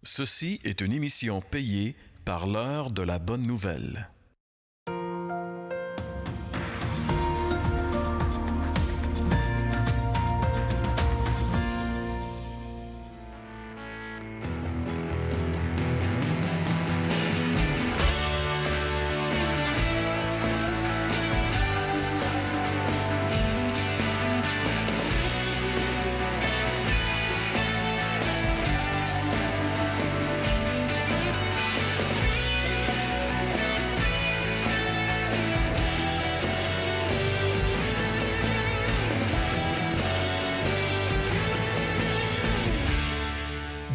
Ceci est une émission payée par l'heure de la bonne nouvelle.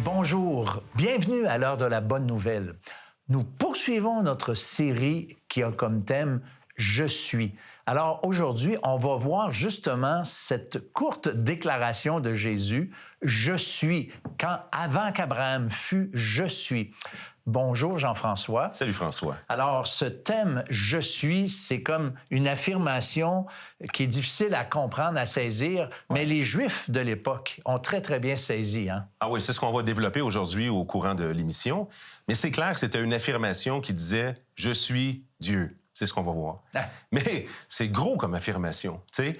Bonjour, bienvenue à l'heure de la bonne nouvelle. Nous poursuivons notre série qui a comme thème « Je suis ». Alors aujourd'hui, on va voir justement cette courte déclaration de Jésus « Je suis », avant qu'Abraham fût « Je suis ». Bonjour Jean-François. Salut François. Alors, ce thème « Je suis », c'est comme une affirmation qui est difficile à comprendre, à saisir, mais les Juifs de l'époque ont très, très bien saisi. Hein? Ah oui, c'est ce qu'on va développer aujourd'hui au courant de l'émission. Mais c'est clair que c'était une affirmation qui disait « Je suis Dieu ». C'est ce qu'on va voir. Ah. Mais c'est gros comme affirmation, tu sais.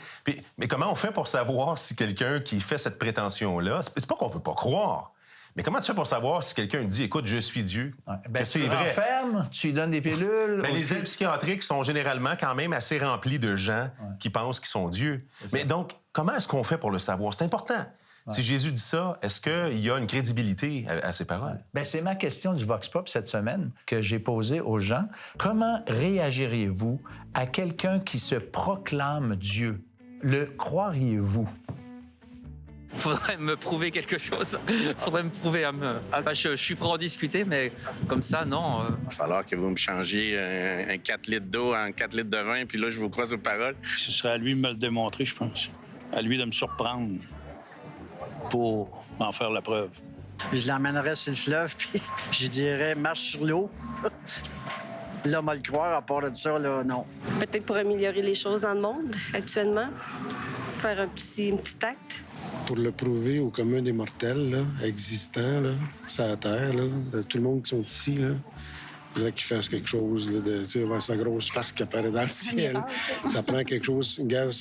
Mais comment on fait pour savoir si quelqu'un qui fait cette prétention-là, c'est pas qu'on veut pas croire, mais comment tu fais pour savoir si quelqu'un dit « Écoute, je suis Dieu ouais, » que c'est vrai? Tu renfermes, tu lui donnes des pilules... Les aides psychiatriques sont généralement quand même assez remplis de gens qui pensent qu'ils sont Dieu. Mais donc, comment est-ce qu'on fait pour le savoir? C'est important. Ouais. Si Jésus dit ça, est-ce qu'il y a une crédibilité à ses paroles? Ouais. Bien, c'est ma question du Vox Pop cette semaine que j'ai posée aux gens. Comment réagiriez-vous à quelqu'un qui se proclame Dieu? Le croiriez-vous? Faudrait me prouver quelque chose. Faudrait me prouver à me... je suis prêt à en discuter, mais comme ça, non. Il va falloir que vous me changiez un 4 litres d'eau en 4 litres de vin, puis là, je vous crois sur parole. Ce serait à lui de me le démontrer, je pense. À lui de me surprendre pour en faire la preuve. Je l'emmènerais sur le fleuve, puis je dirais « marche sur l'eau ». Là, me le croire, à part de ça, là, non. Peut-être pour améliorer les choses dans le monde, actuellement. Faire un petit acte. Pour le prouver au commun des mortels, là, existants, là, sur la Terre, là, de tout le monde qui sont ici, là, il faudrait qu'ils fassent quelque chose, là, de, tu sais, sa grosse face qui apparaît dans le ciel. Ça prend quelque chose, regarde,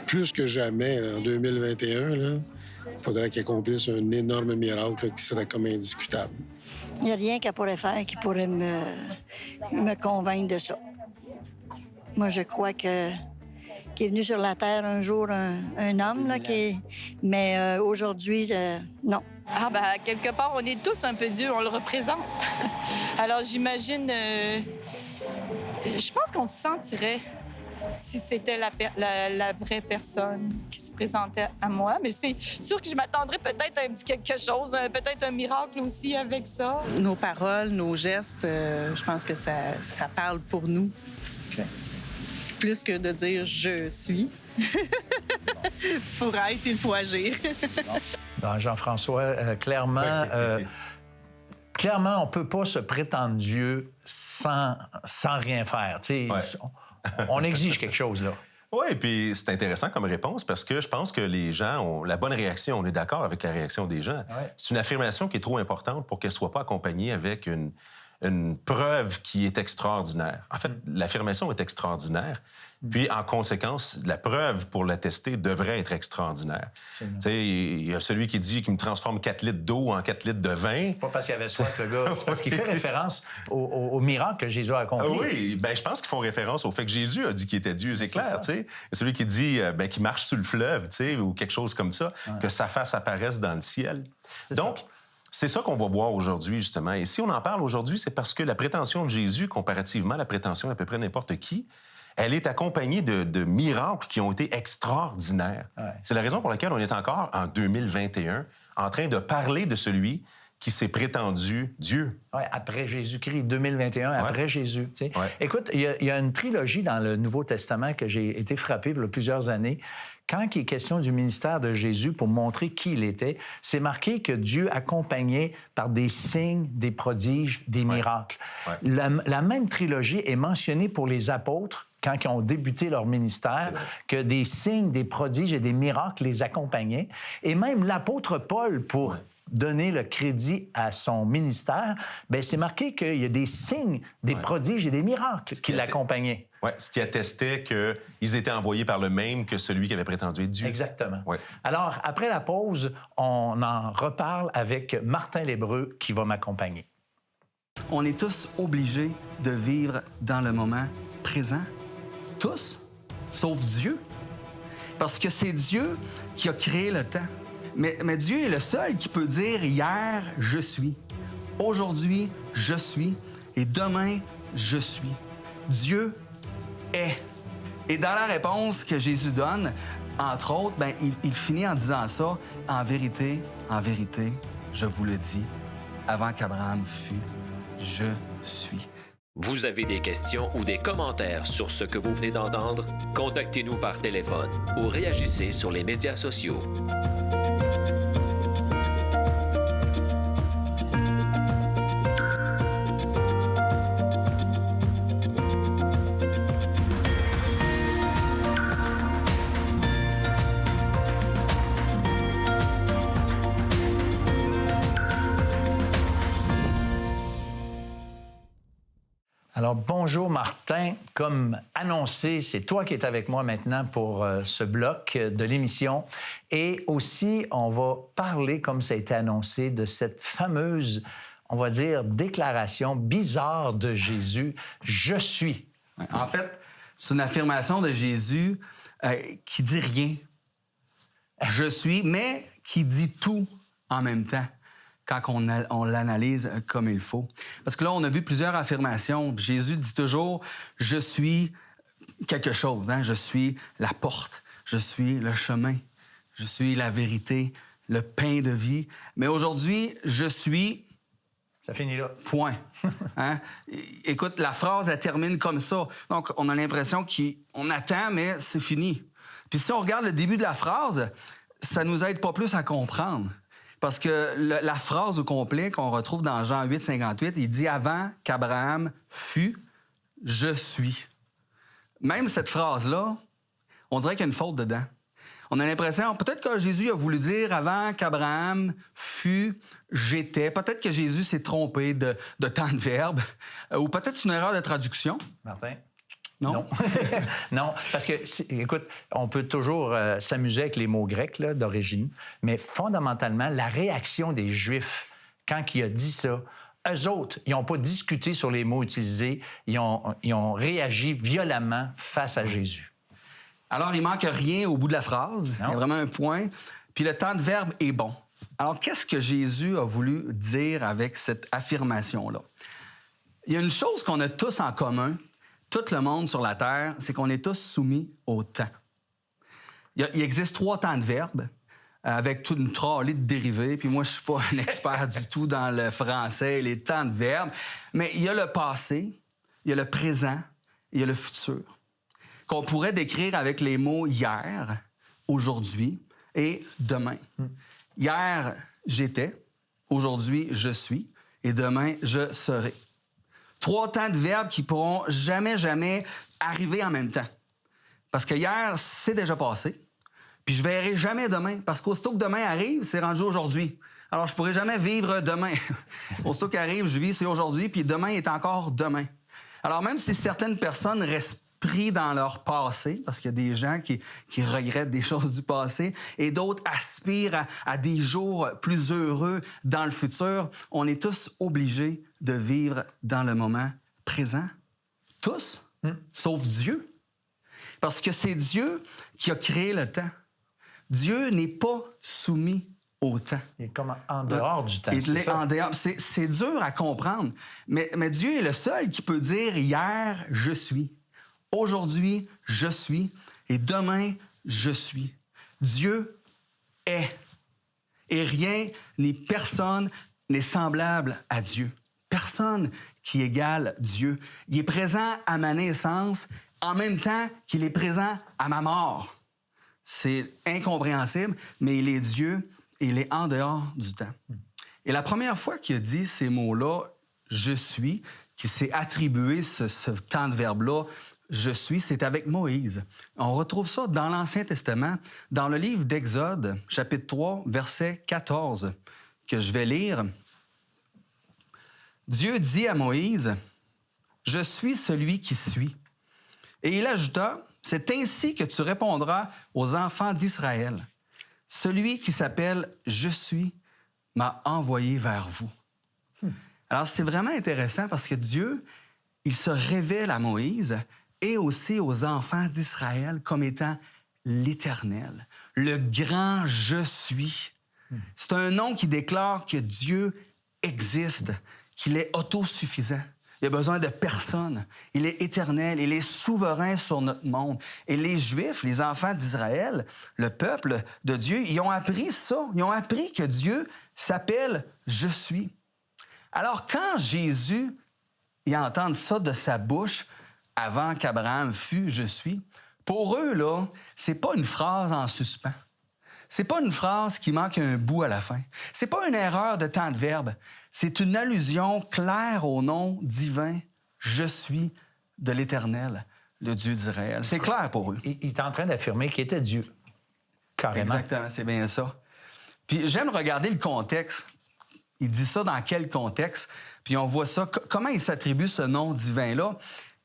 plus que jamais, là, en 2021, il faudrait qu'ils accomplissent un énorme miracle là, qui serait comme indiscutable. Il n'y a rien qu'elle pourrait faire qui pourrait me convaincre de ça. Moi, je crois que qui est venu sur la Terre un jour, un homme, là, mais aujourd'hui, non. Ah ben quelque part, on est tous un peu Dieu, on le représente. Alors j'imagine, je pense qu'on se sentirait si c'était la vraie personne qui se présentait à moi. Mais c'est sûr que je m'attendrais peut-être à un petit quelque chose, peut-être un miracle aussi avec ça. Nos paroles, nos gestes, je pense que ça parle pour nous. Okay. Plus que de dire « je suis ». Pour être, il faut agir. Non, Jean-François, clairement, on ne peut pas se prétendre Dieu sans rien faire. On exige quelque chose, là. Oui, puis c'est intéressant comme réponse parce que je pense que les gens ont la bonne réaction. On est d'accord avec la réaction des gens. Ouais. C'est une affirmation qui est trop importante pour qu'elle ne soit pas accompagnée avec une preuve qui est extraordinaire. En fait, l'affirmation est extraordinaire. Puis, en conséquence, la preuve pour l'attester devrait être extraordinaire. Tu sais, il y a celui qui dit qu'il me transforme 4 litres d'eau en 4 litres de vin. Pas parce qu'il avait soif, le gars. C'est parce qu'il fait référence au miracle que Jésus a accompli. Ah oui, bien, je pense qu'ils font référence au fait que Jésus a dit qu'il était Dieu, c'est clair, tu sais. Celui qui dit qu'il marche sur le fleuve, tu sais, ou quelque chose comme ça, que sa face apparaisse dans le ciel. Donc, c'est ça qu'on va voir aujourd'hui, justement. Et si on en parle aujourd'hui, c'est parce que la prétention de Jésus, comparativement à la prétention d'à peu près n'importe qui, elle est accompagnée de miracles qui ont été extraordinaires. Ouais. C'est la raison pour laquelle on est encore en 2021 en train de parler de celui qui s'est prétendu Dieu. Oui, après Jésus-Christ, 2021, après Jésus. Tu sais. Ouais. Écoute, il y a une trilogie dans le Nouveau Testament que j'ai été frappé il y a plusieurs années. Quand il est question du ministère de Jésus pour montrer qui il était, c'est marqué que Dieu accompagnait par des signes, des prodiges, des miracles. Ouais. La même trilogie est mentionnée pour les apôtres quand ils ont débuté leur ministère, que des signes, des prodiges et des miracles les accompagnaient. Et même l'apôtre Paul, pour donner le crédit à son ministère, bien, c'est marqué qu'il y a des signes, des prodiges et des miracles qui l'accompagnaient. Oui, ce qui attestait qu'ils étaient envoyés par le même que celui qui avait prétendu être Dieu. Exactement. Ouais. Alors, après la pause, on en reparle avec Martin L'Hébreu qui va m'accompagner. On est tous obligés de vivre dans le moment présent. Tous, sauf Dieu. Parce que c'est Dieu qui a créé le temps. Mais Dieu est le seul qui peut dire « Hier, je suis. Aujourd'hui, je suis. Et demain, je suis. » Dieu est. Et dans la réponse que Jésus donne, entre autres, ben, il finit en disant ça « En vérité, je vous le dis, avant qu'Abraham fût, je suis. » Vous avez des questions ou des commentaires sur ce que vous venez d'entendre? Contactez-nous par téléphone ou réagissez sur les médias sociaux. Alors, bonjour Martin. Comme annoncé, c'est toi qui es avec moi maintenant pour ce bloc de l'émission. Et aussi, on va parler, comme ça a été annoncé, de cette fameuse, on va dire, déclaration bizarre de Jésus, « Je suis ». En fait, c'est une affirmation de Jésus qui dit rien. « Je suis », mais qui dit tout en même temps, quand on l'analyse comme il faut. Parce que là, on a vu plusieurs affirmations. Jésus dit toujours « Je suis quelque chose. Hein? Je suis la porte. Je suis le chemin. Je suis la vérité, le pain de vie. » Mais aujourd'hui, « Je suis... » Ça finit là. Point. Hein? Écoute, la phrase, elle termine comme ça. Donc, on a l'impression qu'on attend, mais c'est fini. Puis si on regarde le début de la phrase, ça nous aide pas plus à comprendre. Parce que la phrase au complet qu'on retrouve dans Jean 8, 58, il dit « Avant qu'Abraham fût, je suis ». Même cette phrase-là, on dirait qu'il y a une faute dedans. On a l'impression, peut-être que Jésus a voulu dire « Avant qu'Abraham fût, j'étais ». Peut-être que Jésus s'est trompé de temps de verbe. Ou peut-être c'est une erreur de traduction. Martin? Non. Non, parce que, écoute, on peut toujours s'amuser avec les mots grecs là, d'origine, mais fondamentalement, la réaction des Juifs, quand il a dit ça, eux autres, ils n'ont pas discuté sur les mots utilisés, ils ont réagi violemment face à Jésus. Alors, il manque rien au bout de la phrase. Non. Il y a vraiment un point. Puis le temps de verbe est bon. Alors, qu'est-ce que Jésus a voulu dire avec cette affirmation-là? Il y a une chose qu'on a tous en commun, tout le monde sur la Terre, c'est qu'on est tous soumis au temps. Il existe 3 temps de verbe avec toute une trolley de dérivés. Puis moi, je suis pas un expert du tout dans le français, les temps de verbe. Mais il y a le passé, il y a le présent, il y a le futur, qu'on pourrait décrire avec les mots « hier »,« aujourd'hui » et « demain ». Hier, j'étais. Aujourd'hui, je suis. Et demain, je serai. 3 temps de verbes qui pourront jamais arriver en même temps. Parce que hier, c'est déjà passé. Puis je verrai jamais demain. Parce qu'aussitôt que demain arrive, c'est rendu aujourd'hui. Alors, je pourrai jamais vivre demain. Aussitôt qu'arrive, je vis, c'est aujourd'hui. Puis demain est encore demain. Alors, même si certaines personnes restent pris dans leur passé, parce qu'il y a des gens qui regrettent des choses du passé, et d'autres aspirent à des jours plus heureux dans le futur, on est tous obligés de vivre dans le moment présent. Tous, sauf Dieu. Parce que c'est Dieu qui a créé le temps. Dieu n'est pas soumis au temps. Il est comme en dehors du temps. Il est en dehors. C'est dur à comprendre. Mais Dieu est le seul qui peut dire « Hier, je suis ». Aujourd'hui, je suis, et demain, je suis. Dieu est. Et rien ni personne n'est semblable à Dieu. Personne qui égale Dieu. Il est présent à ma naissance en même temps qu'il est présent à ma mort. C'est incompréhensible, mais il est Dieu et il est en dehors du temps. Et la première fois qu'il a dit ces mots-là, « je suis », qui s'est attribué ce temps de verbe-là, je suis, c'est avec Moïse. On retrouve ça dans l'Ancien Testament, dans le livre d'Exode, chapitre 3, verset 14, que je vais lire. Dieu dit à Moïse, « Je suis celui qui suis. » Et il ajouta, « C'est ainsi que tu répondras aux enfants d'Israël. Celui qui s'appelle « Je suis » m'a envoyé vers vous. » Alors, c'est vraiment intéressant parce que Dieu, il se révèle à Moïse et aussi aux enfants d'Israël comme étant l'Éternel, le grand « Je suis ». C'est un nom qui déclare que Dieu existe, qu'il est autosuffisant. Il a besoin de personne. Il est éternel, il est souverain sur notre monde. Et les Juifs, les enfants d'Israël, le peuple de Dieu, ils ont appris ça. Ils ont appris que Dieu s'appelle « Je suis ». Alors, quand Jésus ils entendent ça de sa bouche, avant qu'Abraham fût « Je suis », pour eux, là, c'est pas une phrase en suspens. C'est pas une phrase qui manque un bout à la fin. C'est pas une erreur de temps de verbe. C'est une allusion claire au nom divin « Je suis » de l'Éternel, le Dieu d'Israël. C'est clair pour eux. Il est en train d'affirmer qu'il était Dieu. Carrément. Exactement, c'est bien ça. Puis j'aime regarder le contexte. Il dit ça dans quel contexte? Puis on voit ça. Comment il s'attribue ce nom divin-là?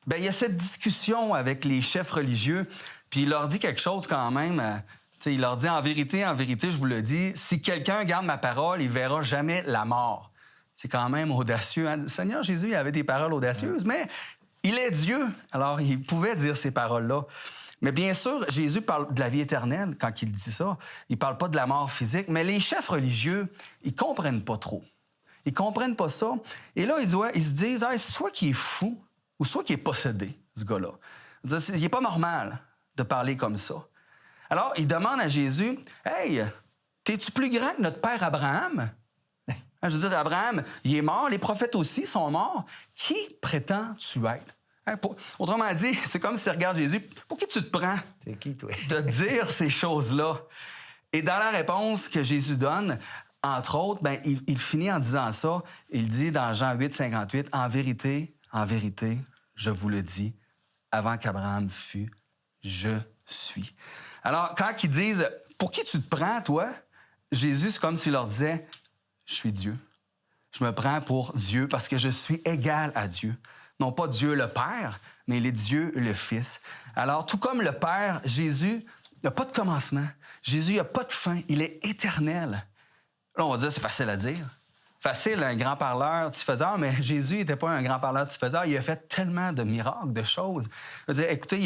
Bien, il y a cette discussion avec les chefs religieux, puis il leur dit quelque chose quand même. Il leur dit, en vérité, je vous le dis, si quelqu'un garde ma parole, il verra jamais la mort. C'est quand même audacieux. Hein? Le Seigneur Jésus, il avait des paroles audacieuses, mais il est Dieu. Alors, il pouvait dire ces paroles-là. Mais bien sûr, Jésus parle de la vie éternelle quand il dit ça. Il parle pas de la mort physique. Mais les chefs religieux, ils comprennent pas trop. Ils comprennent pas ça. Et là, ils se disent, soit qu'il est fou ou soit qu'il est possédé, ce gars-là. Il n'est pas normal de parler comme ça. Alors, il demande à Jésus, « Hey, t'es-tu plus grand que notre père Abraham? » Je veux dire, Abraham, il est mort, les prophètes aussi sont morts. Qui prétends-tu être? Autrement dit, c'est comme si tu regardes Jésus, pour qui tu te prends c'est qui, toi? de dire ces choses-là? Et dans la réponse que Jésus donne, entre autres, il finit en disant ça. Il dit dans Jean 8, 58, « En vérité, je vous le dis, avant qu'Abraham fût, je suis. » Alors, quand ils disent « Pour qui tu te prends, toi? » Jésus, c'est comme s'il leur disait « Je suis Dieu. Je me prends pour Dieu parce que je suis égal à Dieu. » Non pas Dieu le Père, mais il est Dieu le Fils. Alors, tout comme le Père, Jésus n'a pas de commencement. Jésus n'a pas de fin. Il est éternel. Là, on va dire, c'est facile à dire. Facile, un grand parleur multifaiseur, mais Jésus n'était pas un grand parleur multifaiseur. Il a fait tellement de miracles, de choses. Je veux dire, écoutez,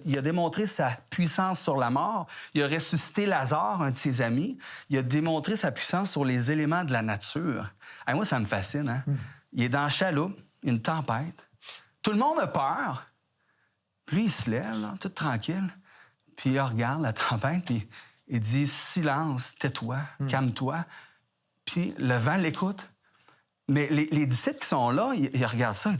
il a démontré sa puissance sur la mort. Il a ressuscité Lazare, un de ses amis. Il a démontré sa puissance sur les éléments de la nature. Et moi, ça me fascine. Hein? Il est dans la chaloupe, une tempête. Tout le monde a peur. Puis lui, il se lève, là, tout tranquille. Puis il regarde la tempête, puis il dit « Silence, tais-toi, calme-toi. » Puis le vent l'écoute. Mais les disciples qui sont là, ils regardent ça,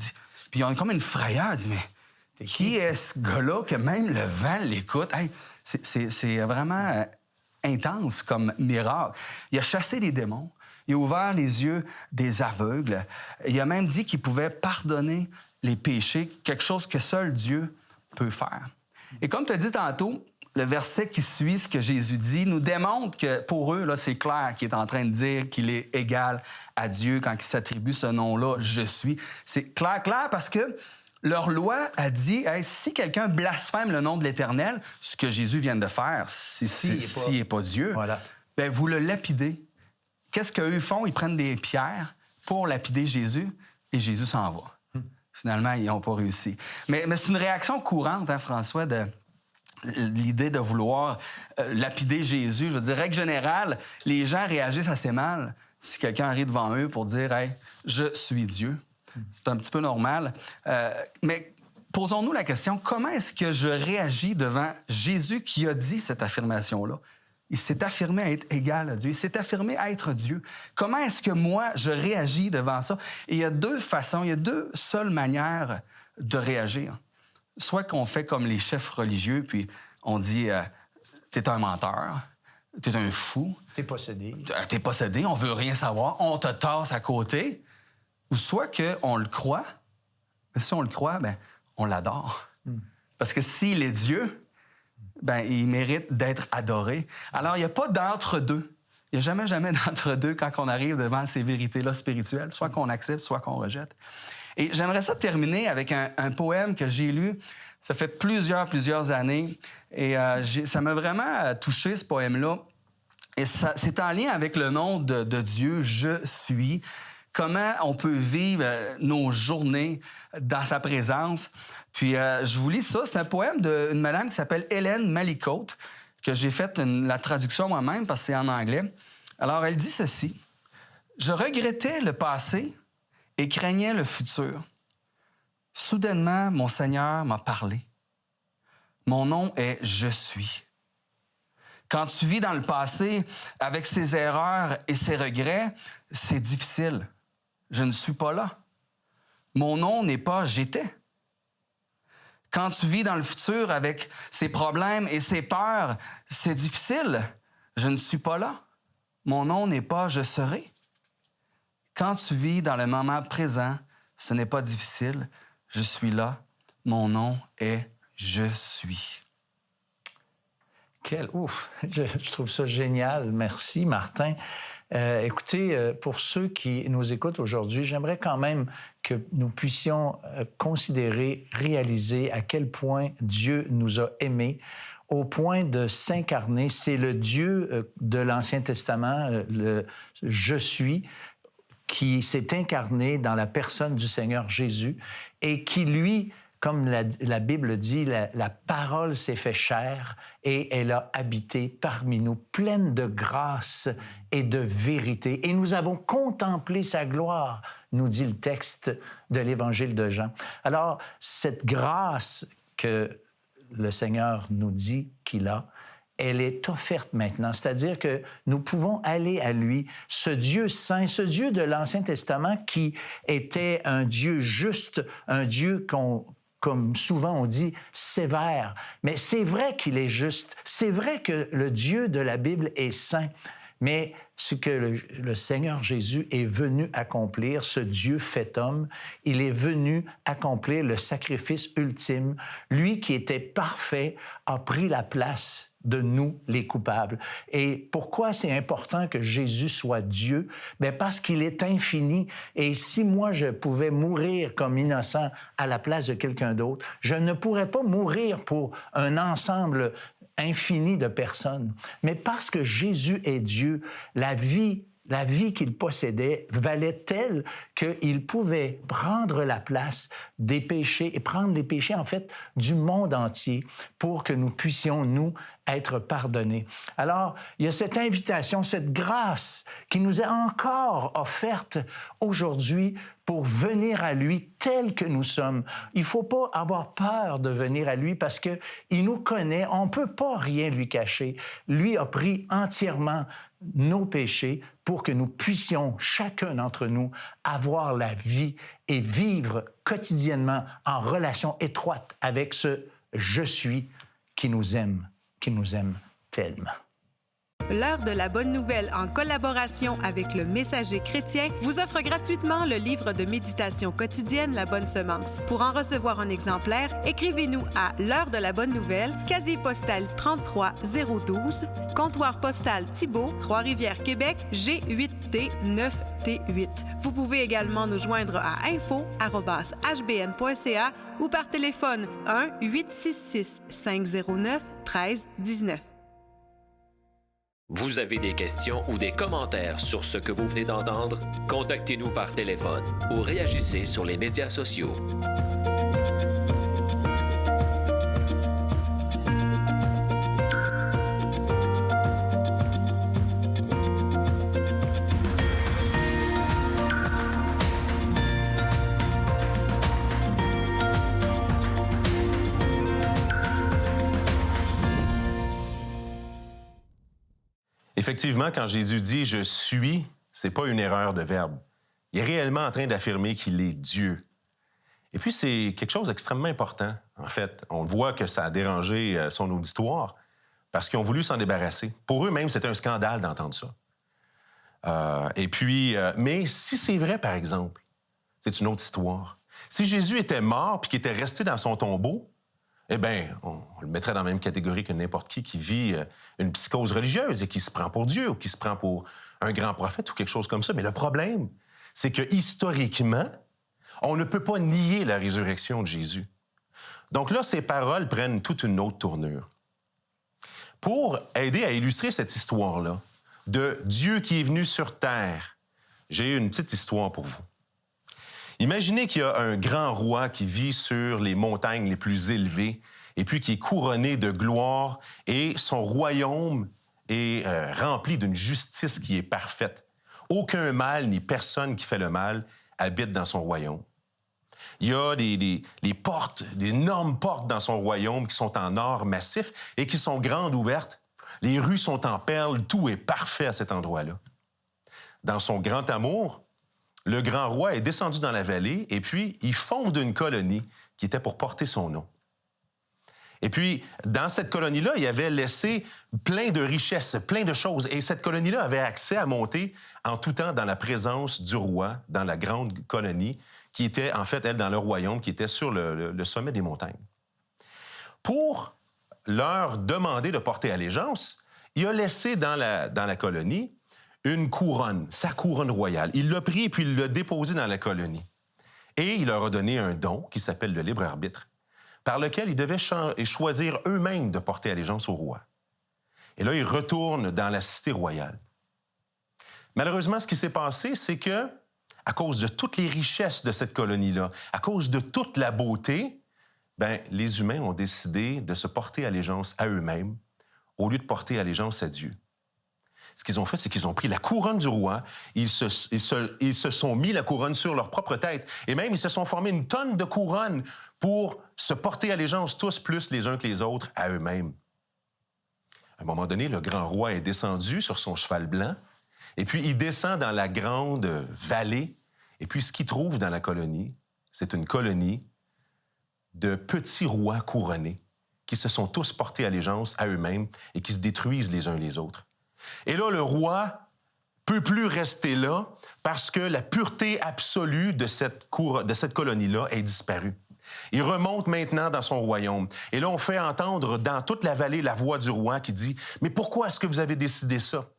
puis ils ont comme une frayeur. Ils disent, mais qui est ce gars-là que même le vent l'écoute? Hey, c'est vraiment intense comme miracle. Il a chassé les démons. Il a ouvert les yeux des aveugles. Il a même dit qu'il pouvait pardonner les péchés, quelque chose que seul Dieu peut faire. Et comme tu as dit tantôt, le verset qui suit ce que Jésus dit nous démontre que pour eux, là, c'est clair qu'il est en train de dire qu'il est égal à Dieu quand il s'attribue ce nom-là, « Je suis ». C'est clair parce que leur loi a dit hey, si quelqu'un blasphème le nom de l'Éternel, ce que Jésus vient de faire, s'il n'est pas Dieu, voilà. Bien, vous le lapidez. Qu'est-ce qu'eux font? Ils prennent des pierres pour lapider Jésus et Jésus s'en va. Finalement, ils n'ont pas réussi. Mais c'est une réaction courante, hein, François, de l'idée de vouloir lapider Jésus. Je veux dire, règle générale, les gens réagissent assez mal si quelqu'un arrive devant eux pour dire « Hey, je suis Dieu ». C'est un petit peu normal. Mais posons-nous la question, comment est-ce que je réagis devant Jésus qui a dit cette affirmation-là? Il s'est affirmé à être égal à Dieu. Il s'est affirmé à être Dieu. Comment est-ce que moi, je réagis devant ça? Et il y a deux façons, il y a deux seules manières de réagir. Soit qu'on fait comme les chefs religieux, puis on dit « T'es un menteur, t'es un fou. » T'es possédé. T'es possédé, on veut rien savoir, on te tasse à côté. Ou soit qu'on le croit, mais si on le croit, bien, on l'adore. Parce que s'il est Dieu, ben, il mérite d'être adoré. Alors, il n'y a pas d'entre-deux. Il Il n'y a jamais d'entre-deux quand on arrive devant ces vérités-là spirituelles, soit qu'on accepte, soit qu'on rejette. Et j'aimerais ça terminer avec un poème que j'ai lu, ça fait plusieurs années, et ça m'a vraiment touché, ce poème-là. Et c'est en lien avec le nom de Dieu, « Je suis ». Comment on peut vivre nos journées dans sa présence. Puis je vous lis ça. C'est un poème d'une madame qui s'appelle Hélène Malicote, que j'ai fait la traduction moi-même parce que c'est en anglais. Alors, elle dit ceci. « Je regrettais le passé et craignais le futur. Soudainement, mon Seigneur m'a parlé. Mon nom est « Je suis ». Quand tu vis dans le passé avec ses erreurs et ses regrets, c'est difficile. Je ne suis pas là. Mon nom n'est pas « J'étais ». Quand tu vis dans le futur avec ses problèmes et ses peurs, c'est difficile. Je ne suis pas là. Mon nom n'est pas « Je serai ». Quand tu vis dans le moment présent, ce n'est pas difficile. Je suis là. Mon nom est « Je suis ». Ouf! Je trouve ça génial. Merci, Martin. Écoutez, pour ceux qui nous écoutent aujourd'hui, j'aimerais quand même que nous puissions considérer, réaliser à quel point Dieu nous a aimés au point de s'incarner. C'est le Dieu de l'Ancien Testament, le « Je suis », qui s'est incarné dans la personne du Seigneur Jésus et qui, lui, comme la Bible dit, la parole s'est fait chair et elle a habité parmi nous, pleine de grâce et de vérité. Et nous avons contemplé sa gloire, nous dit le texte de l'Évangile de Jean. Alors, cette grâce que le Seigneur nous dit qu'il a, elle est offerte maintenant. C'est-à-dire que nous pouvons aller à lui, ce Dieu saint, ce Dieu de l'Ancien Testament qui était un Dieu juste, un Dieu comme souvent on dit, sévère. Mais c'est vrai qu'il est juste. C'est vrai que le Dieu de la Bible est saint. Mais ce que le Seigneur Jésus est venu accomplir, ce Dieu fait homme, il est venu accomplir le sacrifice ultime. Lui qui était parfait a pris la place de nous, les coupables. Et pourquoi c'est important que Jésus soit Dieu? Bien parce qu'il est infini. Et si moi, je pouvais mourir comme innocent à la place de quelqu'un d'autre, je ne pourrais pas mourir pour un ensemble infini de personnes. Mais parce que Jésus est Dieu, la vie qu'il possédait valait telle qu'il pouvait prendre la place des péchés et prendre les péchés, en fait, du monde entier pour que nous puissions, nous, être pardonnés. Alors, il y a cette invitation, cette grâce qui nous est encore offerte aujourd'hui pour venir à lui tel que nous sommes. Il ne faut pas avoir peur de venir à lui parce qu'il nous connaît, on ne peut pas rien lui cacher. Lui a pris entièrement nos péchés pour que nous puissions, chacun d'entre nous, avoir la vie et vivre quotidiennement en relation étroite avec ce « Je suis » qui nous aime tellement. L'heure de la bonne nouvelle, en collaboration avec le Messager chrétien, vous offre gratuitement le livre de méditation quotidienne La Bonne Semence. Pour en recevoir un exemplaire, écrivez-nous à l'heure de la bonne nouvelle, casier postal 33012, comptoir postal Thibault, Trois-Rivières, Québec, G8T 9T8. Vous pouvez également nous joindre à info@hbn.ca ou par téléphone 1-866-509-1319. Vous avez des questions ou des commentaires sur ce que vous venez d'entendre? Contactez-nous par téléphone ou réagissez sur les médias sociaux. Effectivement, quand Jésus dit « je suis », c'est pas une erreur de verbe. Il est réellement en train d'affirmer qu'il est Dieu. Et puis, c'est quelque chose d'extrêmement important, en fait. On voit que ça a dérangé son auditoire parce qu'ils ont voulu s'en débarrasser. Pour eux-mêmes, c'était un scandale d'entendre ça. Mais si c'est vrai, par exemple, c'est une autre histoire. Si Jésus était mort puis qu'il était resté dans son tombeau, eh bien, on le mettrait dans la même catégorie que n'importe qui vit une psychose religieuse et qui se prend pour Dieu ou qui se prend pour un grand prophète ou quelque chose comme ça. Mais le problème, c'est que historiquement, on ne peut pas nier la résurrection de Jésus. Donc là, ces paroles prennent toute une autre tournure. Pour aider à illustrer cette histoire-là de Dieu qui est venu sur terre, j'ai une petite histoire pour vous. Imaginez qu'il y a un grand roi qui vit sur les montagnes les plus élevées et puis qui est couronné de gloire et son royaume est rempli d'une justice qui est parfaite. Aucun mal ni personne qui fait le mal habite dans son royaume. Il y a des portes, d'énormes portes dans son royaume qui sont en or massif et qui sont grandes ouvertes. Les rues sont en perles, tout est parfait à cet endroit-là. Dans son grand amour, le grand roi est descendu dans la vallée et puis il fonde une colonie qui était pour porter son nom. Et puis, dans cette colonie-là, il avait laissé plein de richesses, plein de choses. Et cette colonie-là avait accès à monter en tout temps dans la présence du roi, dans la grande colonie, qui était, en fait, elle, dans le royaume, qui était sur le sommet des montagnes. Pour leur demander de porter allégeance, il a laissé dans la colonie une couronne, sa couronne royale. Il l'a pris et puis il l'a déposé dans la colonie. Et il leur a donné un don qui s'appelle le libre arbitre, par lequel ils devaient choisir eux-mêmes de porter allégeance au roi. Et là, ils retournent dans la cité royale. Malheureusement, ce qui s'est passé, c'est que, à cause de toutes les richesses de cette colonie-là, à cause de toute la beauté, les humains ont décidé de se porter allégeance à eux-mêmes au lieu de porter allégeance à Dieu. Ce qu'ils ont fait, c'est qu'ils ont pris la couronne du roi, ils se sont mis la couronne sur leur propre tête, et même ils se sont formés une tonne de couronnes pour se porter allégeance tous plus les uns que les autres à eux-mêmes. À un moment donné, le grand roi est descendu sur son cheval blanc, et puis il descend dans la grande vallée, et puis ce qu'il trouve dans la colonie, c'est une colonie de petits rois couronnés qui se sont tous portés allégeance à eux-mêmes et qui se détruisent les uns les autres. Et là, le roi peut plus rester là parce que la pureté absolue de cette colonie-là est disparue. Il remonte maintenant dans son royaume. Et là, on fait entendre dans toute la vallée la voix du roi qui dit « Mais pourquoi est-ce que vous avez décidé ça?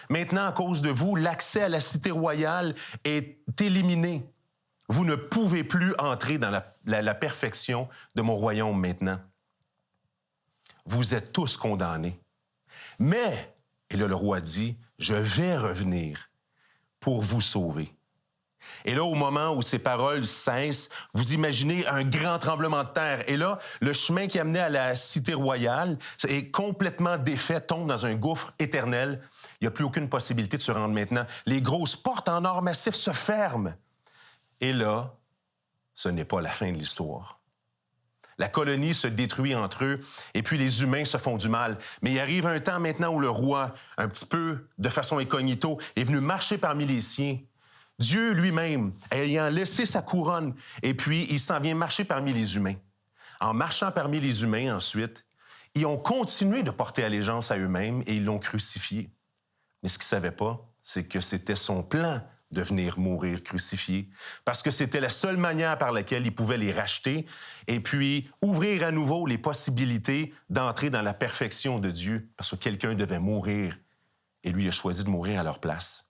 Maintenant, à cause de vous, l'accès à la cité royale est éliminé. Vous ne pouvez plus entrer dans la perfection de mon royaume maintenant. Vous êtes tous condamnés. Mais... » Et là, le roi dit, « Je vais revenir pour vous sauver. » Et là, au moment où ces paroles cessent, vous imaginez un grand tremblement de terre. Et là, le chemin qui amenait à la cité royale est complètement défait, tombe dans un gouffre éternel. Il n'y a plus aucune possibilité de se rendre maintenant. Les grosses portes en or massif se ferment. Et là, ce n'est pas la fin de l'histoire. La colonie se détruit entre eux, et puis les humains se font du mal. Mais il arrive un temps maintenant où le roi, un petit peu de façon incognito, est venu marcher parmi les siens. Dieu lui-même, ayant laissé sa couronne, et puis il s'en vient marcher parmi les humains. En marchant parmi les humains ensuite, ils ont continué de porter allégeance à eux-mêmes et ils l'ont crucifié. Mais ce qu'ils ne savaient pas, c'est que c'était son plan de venir mourir crucifié, parce que c'était la seule manière par laquelle il pouvait les racheter et puis ouvrir à nouveau les possibilités d'entrer dans la perfection de Dieu, parce que quelqu'un devait mourir, et lui a choisi de mourir à leur place.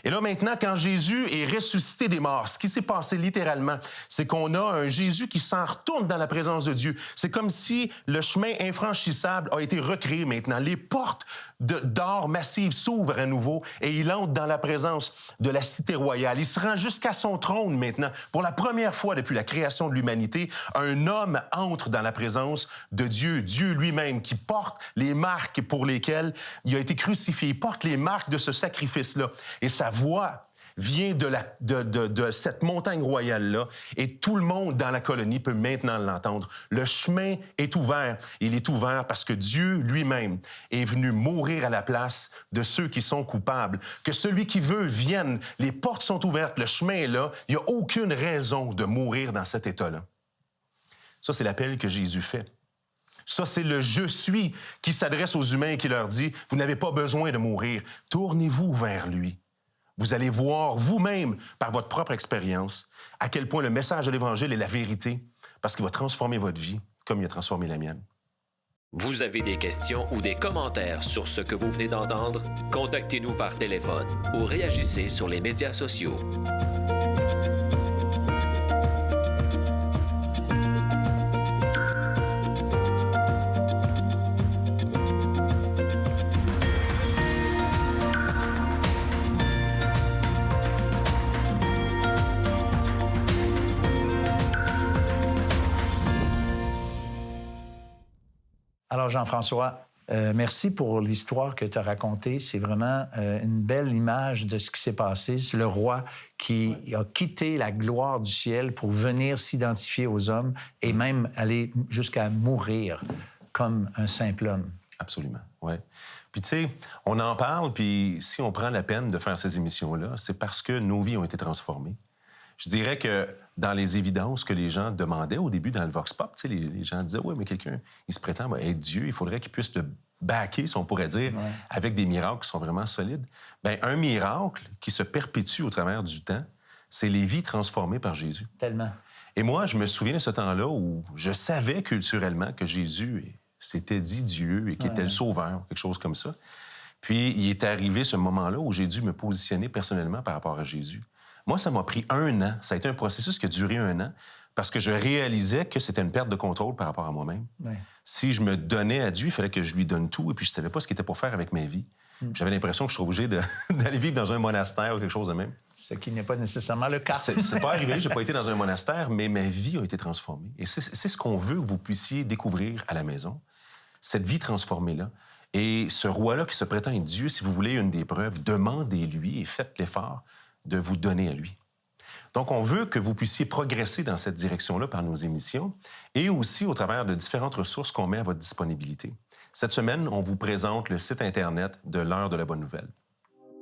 Et là, maintenant, quand Jésus est ressuscité des morts, ce qui s'est passé littéralement, c'est qu'on a un Jésus qui s'en retourne dans la présence de Dieu. C'est comme si le chemin infranchissable a été recréé maintenant. Les portes d'or massives s'ouvrent à nouveau et il entre dans la présence de la cité royale. Il se rend jusqu'à son trône maintenant. Pour la première fois depuis la création de l'humanité, un homme entre dans la présence de Dieu, Dieu lui-même, qui porte les marques pour lesquelles il a été crucifié. Il porte les marques de ce sacrifice-là. Et sa voix vient de cette montagne royale-là et tout le monde dans la colonie peut maintenant l'entendre. Le chemin est ouvert. Il est ouvert parce que Dieu lui-même est venu mourir à la place de ceux qui sont coupables. Que celui qui veut vienne. Les portes sont ouvertes. Le chemin est là. Il n'y a aucune raison de mourir dans cet état-là. Ça, c'est l'appel que Jésus fait. Ça, c'est le « je suis » qui s'adresse aux humains et qui leur dit « Vous n'avez pas besoin de mourir. Tournez-vous vers lui. » Vous allez voir vous-même, par votre propre expérience, à quel point le message de l'Évangile est la vérité, parce qu'il va transformer votre vie comme il a transformé la mienne. Vous avez des questions ou des commentaires sur ce que vous venez d'entendre? Contactez-nous par téléphone ou réagissez sur les médias sociaux. Alors, Jean-François, merci pour l'histoire que tu as racontée. C'est vraiment une belle image de ce qui s'est passé. C'est le roi qui a quitté la gloire du ciel pour venir s'identifier aux hommes et même aller jusqu'à mourir comme un simple homme. Absolument, oui. Puis, tu sais, on en parle, puis si on prend la peine de faire ces émissions-là, c'est parce que nos vies ont été transformées. Je dirais que dans les évidences que les gens demandaient au début dans le Vox Pop, les gens disaient « Oui, mais quelqu'un, il se prétend être Dieu, il faudrait qu'il puisse le backer, si on pourrait dire, avec des miracles qui sont vraiment solides. » Bien, un miracle qui se perpétue au travers du temps, c'est les vies transformées par Jésus. Tellement. Et moi, je me souviens de ce temps-là où je savais culturellement que Jésus s'était dit Dieu et qu'il était le sauveur, quelque chose comme ça. Puis, il est arrivé ce moment-là où j'ai dû me positionner personnellement par rapport à Jésus. Moi, ça m'a pris 1 an. Ça a été un processus qui a duré 1 an parce que je réalisais que c'était une perte de contrôle par rapport à moi-même. Ouais. Si je me donnais à Dieu, il fallait que je lui donne tout et puis je ne savais pas ce qu'il était pour faire avec ma vie. J'avais l'impression que je serais obligé d'aller vivre dans un monastère ou quelque chose de même. Ce qui n'est pas nécessairement le cas. C'est pas arrivé, je n'ai pas été dans un monastère, mais ma vie a été transformée. Et c'est ce qu'on veut que vous puissiez découvrir à la maison, cette vie transformée-là. Et ce roi-là qui se prétend être Dieu, si vous voulez une des preuves, demandez-lui et faites l'effort de vous donner à lui. Donc, on veut que vous puissiez progresser dans cette direction-là par nos émissions et aussi au travers de différentes ressources qu'on met à votre disponibilité. Cette semaine, on vous présente le site Internet de l'Heure de la Bonne Nouvelle.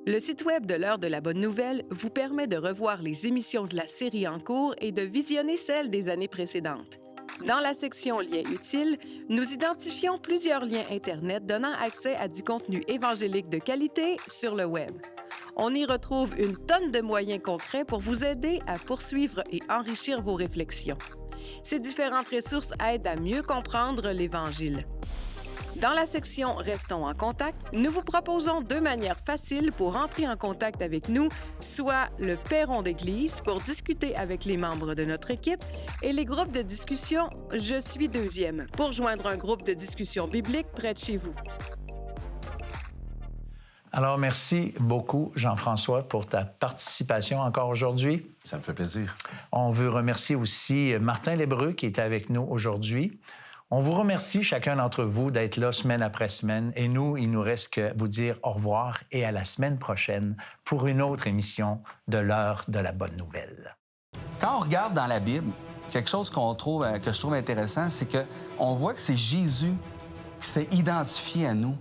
Le site Web de l'Heure de la Bonne Nouvelle vous permet de revoir les émissions de la série en cours et de visionner celles des années précédentes. Dans la section Liens utiles, nous identifions plusieurs liens Internet donnant accès à du contenu évangélique de qualité sur le Web. On y retrouve une tonne de moyens concrets pour vous aider à poursuivre et enrichir vos réflexions. Ces différentes ressources aident à mieux comprendre l'Évangile. Dans la section Restons en contact, nous vous proposons 2 manières faciles pour entrer en contact avec nous, soit le perron d'église pour discuter avec les membres de notre équipe et les groupes de discussion Je suis deuxième pour joindre un groupe de discussion biblique près de chez vous. Alors, merci beaucoup, Jean-François, pour ta participation encore aujourd'hui. Ça me fait plaisir. On veut remercier aussi Martin Lébreux qui était avec nous aujourd'hui. On vous remercie, chacun d'entre vous, d'être là semaine après semaine. Et nous, il nous reste que vous dire au revoir et à la semaine prochaine pour une autre émission de l'Heure de la Bonne Nouvelle. Quand on regarde dans la Bible, quelque chose que je trouve intéressant, c'est qu'on voit que c'est Jésus qui s'est identifié à nous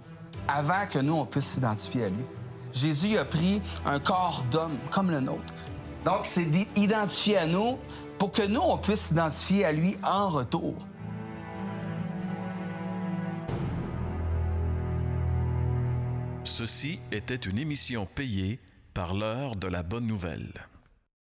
avant que nous, on puisse s'identifier à lui. Jésus a pris un corps d'homme comme le nôtre. Donc, il s'est identifié à nous pour que nous, on puisse s'identifier à lui en retour. Ceci était une émission payée par l'Heure de la Bonne Nouvelle.